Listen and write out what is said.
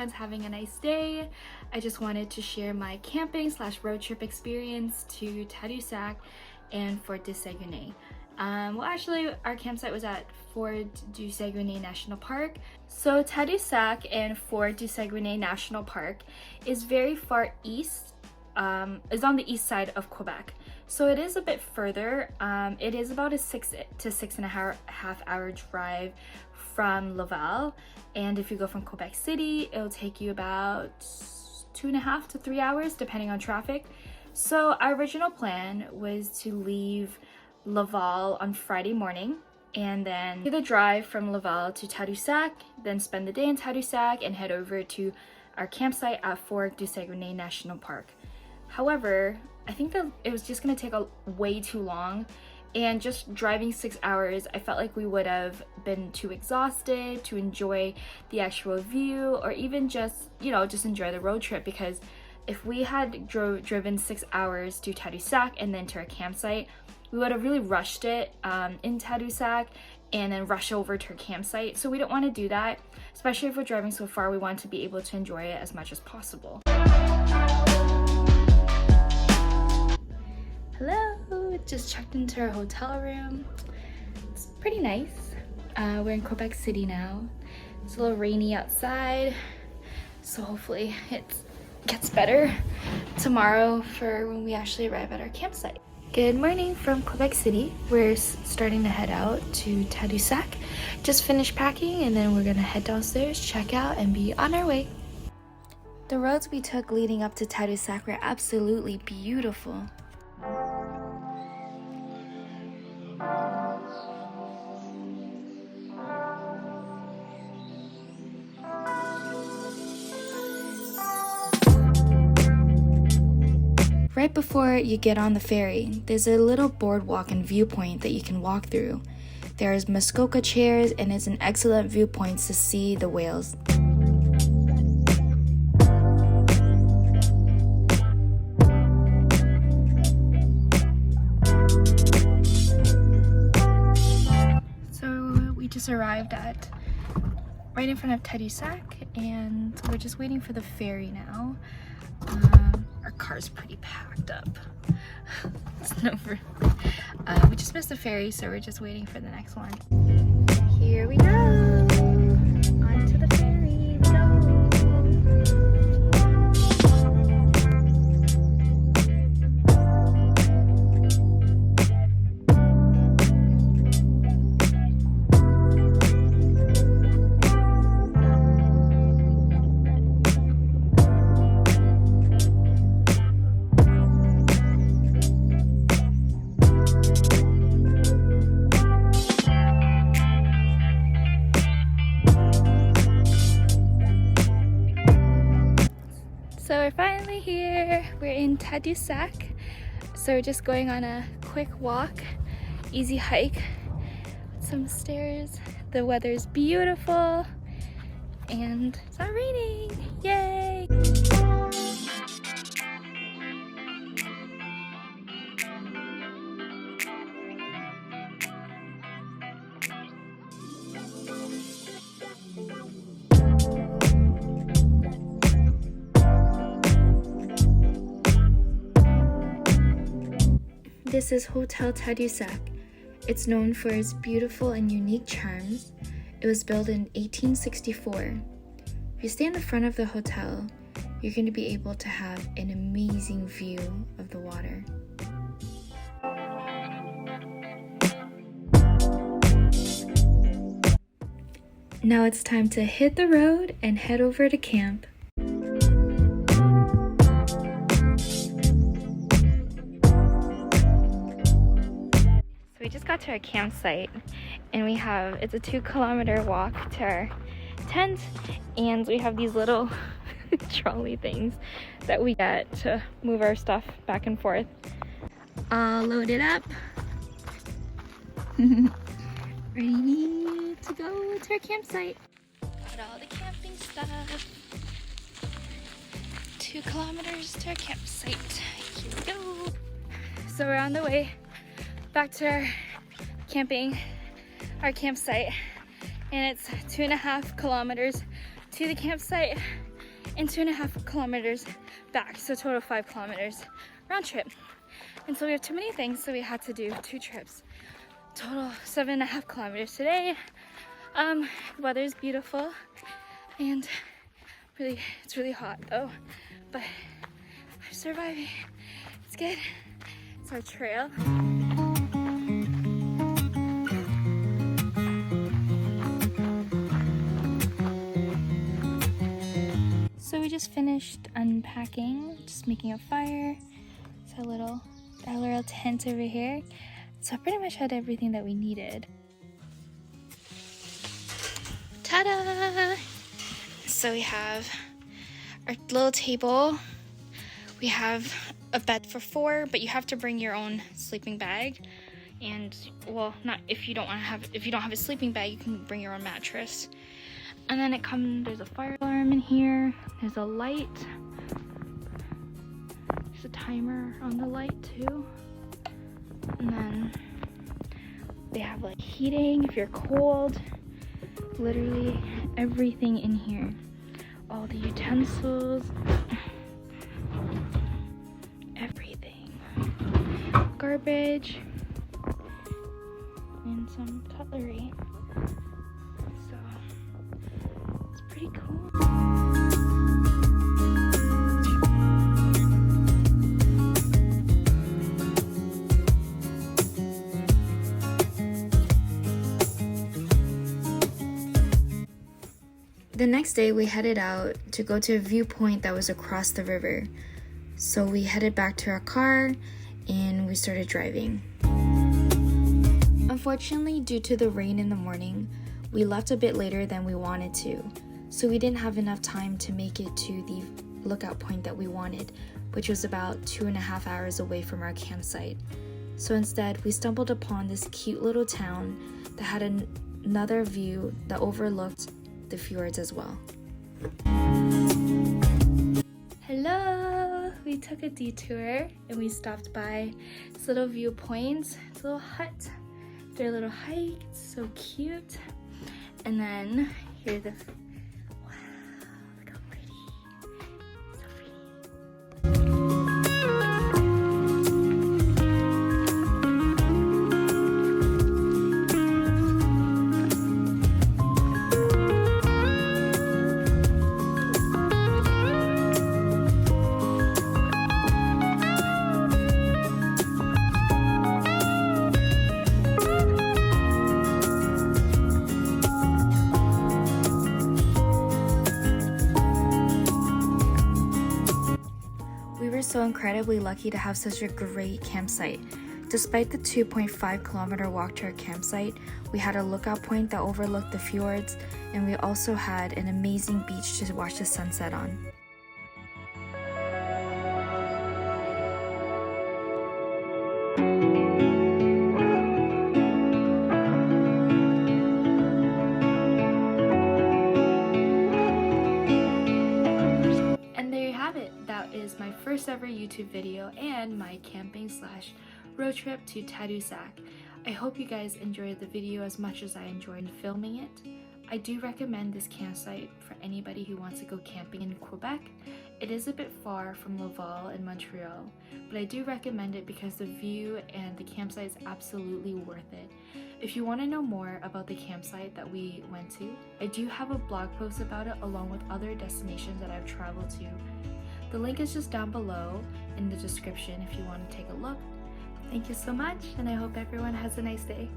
everyone's having a nice day. I just wanted to share my camping slash road trip experience to Tadoussac and Fjord Saguenay. Well, actually, our campsite was at Fjord Saguenay National Park. So Tadoussac and Fjord Saguenay National Park is very far east, is on the east side of Quebec. So it is a bit further. It is about a 6 to 6.5 hour drive from Laval. And if you go from Quebec City, it'll take you about 2.5 to 3 hours, depending on traffic. So our original plan was to leave Laval on Friday morning and then do the drive from Laval to Tadoussac, then spend the day in Tadoussac and head over to our campsite at Fjord Saguenay National Park. However, I think that it was just going to take way too long, and just driving 6 hours, I felt like we would have been too exhausted to enjoy the actual view or even just, just enjoy the road trip, because if we had driven 6 hours to Tadoussac and then to our campsite, we would have really rushed it in Tadoussac and then rush over to our campsite. So we don't want to do that, especially if we're driving so far. We want to be able to enjoy it as much as possible. Hello, just checked into our hotel room. It's pretty nice. We're in Quebec City now. It's a little rainy outside, so hopefully it gets better tomorrow for when we actually arrive at our campsite. Good morning from Quebec City. We're starting to head out to Tadoussac. Just finished packing and then we're gonna head downstairs, check out, and be on our way. The roads we took leading up to Tadoussac were absolutely beautiful. Right before you get on the ferry, there's a little boardwalk and viewpoint that you can walk through. There's Muskoka chairs and it's an excellent viewpoint to see the whales. So we just arrived at right in front of Tadoussac and we're just waiting for the ferry now. Our car's pretty packed up. We just missed the ferry, so we're just waiting for the next one. Here we go! Onto the ferry we go! So we're finally here. We're in Tadoussac. So we're just going on a quick walk, easy hike, some stairs. The weather's beautiful and it's not raining. Yay! This is Hotel Tadoussac. It's known for its beautiful and unique charms. It was built in 1864. If you stay in the front of the hotel, you're going to be able to have an amazing view of the water. Now it's time to hit the road and head over to camp. We just got to our campsite and it's a 2-kilometer walk to our tent, and we have these little trolley things that we get to move our stuff back and forth. All loaded up. Ready to go to our campsite. Got all the camping stuff. 2 kilometers to our campsite. Here we go. So we're on the way back to our campsite, and it's 2.5 kilometers to the campsite. and 2.5 kilometers back, so total 5 kilometers round trip. And so we have too many things, so we had to do 2 trips. Total 7.5 kilometers today. The weather is beautiful, and it's really hot though, but I'm surviving. It's good. It's our trail. So we just finished unpacking, just making a fire. It's our little tent over here. So I pretty much had everything that we needed. Ta-da! So we have our little table. We have a bed for 4, but you have to bring your own sleeping bag. And well, not if you don't have a sleeping bag, you can bring your own mattress. And then there's a fire alarm in here. There's a light. There's a timer on the light too. And then they have like heating if you're cold. Literally everything in here. All the utensils. Everything. Garbage. And some cutlery. So it's pretty cool. The next day we headed out to go to a viewpoint that was across the river. So we headed back to our car and we started driving. Unfortunately, due to the rain in the morning, we left a bit later than we wanted to. So we didn't have enough time to make it to the lookout point that we wanted, which was about 2.5 hours away from our campsite. So instead, we stumbled upon this cute little town that had another view that overlooked the fjords as well. Hello! We took a detour and we stopped by this little viewpoint. It's a little hut. Their little hike. It's so cute. And then here's the wow, look how pretty. So so incredibly lucky to have such a great campsite. Despite the 2.5 kilometer walk to our campsite, we had a lookout point that overlooked the fjords, and we also had an amazing beach to watch the sunset on. That is my first ever YouTube video and my camping / road trip to Tadoussac. I hope you guys enjoyed the video as much as I enjoyed filming it. I do recommend this campsite for anybody who wants to go camping in Quebec. It is a bit far from Laval and Montreal, but I do recommend it because the view and the campsite is absolutely worth it. If you want to know more about the campsite that we went to, I do have a blog post about it along with other destinations that I've traveled to. The link is just down below in the description if you want to take a look. Thank you so much, and I hope everyone has a nice day.